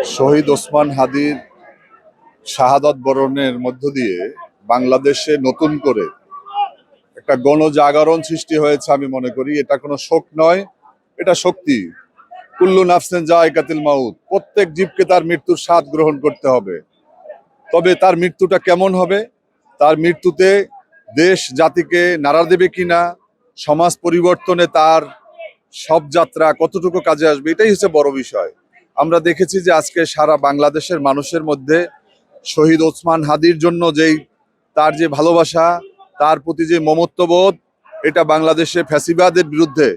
শহীদ ওসমান হাদির শাহাদত বরণের মধ্য দিয়ে বাংলাদেশে নতুন করে একটা গণজাগরণ সৃষ্টি হয়েছে। আমি মনে করি এটা কোনো শোক নয়, এটা শক্তি। কুল্লু নাফসিন যায়কাতুল মাউত, প্রত্যেক জীবকে তার মৃত্যুর স্বাদ গ্রহণ করতে হবে। তবে তার মৃত্যুটা কেমন হবে, তার মৃত্যুতে দেশ জাতিকে নাড়া দেবে কিনা, সমাজ পরিবর্তনে তার সব যাত্রা কতটুকু কাজে আসবে, এটাই হচ্ছে বড় বিষয়। আমরা দেখেছি যে আজকে সারা বাংলাদেশের মানুষের মধ্যে শহীদ ওসমান হাদির জন্য তার যে ভালোবাসা, তার প্রতি যে মমত্ববোধ, এটা বাংলাদেশে ফ্যাসিবাদের বিরুদ্ধে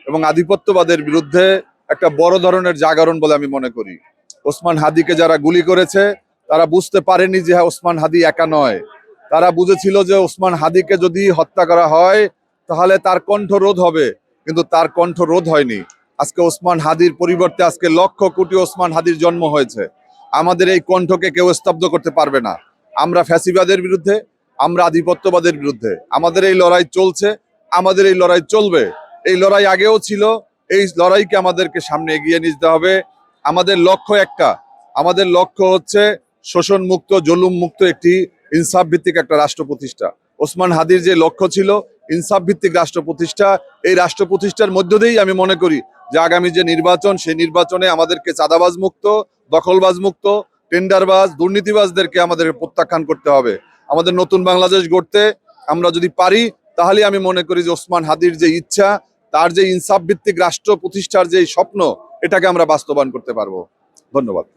এবং আধিপত্যবাদের বিরুদ্ধে একটা বড় ধরনের জাগরণ বলে আমি মনে করি। ওসমান হাদিকে যারা গুলি করেছে তারা বুঝতে পারেনি যে ওসমান হাদি একা নয়। তারা বুঝেছিল যে ওসমান হাদিকে যদি হত্যা করা হয় তাহলে তার কণ্ঠ রোধ হবে, কিন্তু তার কণ্ঠ রোধ হয়নি। আজকে ওসমান হাদির পরিবর্তে আজকে লক্ষ কোটি ওসমান হাদির জন্ম হয়েছে। আমাদের এই কণ্ঠকে কেউ স্তব্ধ করতে পারবে না। আমরা ফ্যাসিবাদের বিরুদ্ধে, আমরা আধিপত্যবাদের বিরুদ্ধে। আমাদের এই লড়াই চলছে, আমাদের এই লড়াই চলবে। এই লড়াই আগেও ছিল, এই লড়াইকে আমাদেরকে সামনে এগিয়ে নিতে হবে। আমাদের লক্ষ্য একটা, আমাদের লক্ষ্য হচ্ছে শোষণ মুক্ত, জুলুম মুক্ত একটি ইনসাফ ভিত্তিক একটা রাষ্ট্র প্রতিষ্ঠা। ওসমান হাদির যে লক্ষ্য ছিল ইনসাফ ভিত্তিক রাষ্ট্র প্রতিষ্ঠা, এই রাষ্ট্র প্রতিষ্ঠার মধ্য দিয়েই আমি মনে করি যে আগামী যে নির্বাচন, সেই নির্বাচনে আমাদেরকে চাঁদাবাজ মুক্ত, দখলবাজ মুক্ত, টেন্ডারবাজ, দুর্নীতিবাজদেরকে আমাদের প্রত্যাখ্যান করতে হবে। আমাদের নতুন বাংলাদেশ গড়তে আমরা যদি পারি, তাহলে আমি মনে করি যে ওসমান হাদির যে ইচ্ছা, তার যে ইনসাফ ভিত্তিক রাষ্ট্র প্রতিষ্ঠার যে স্বপ্ন, এটাকে আমরা বাস্তবায়ন করতে পারবো। ধন্যবাদ।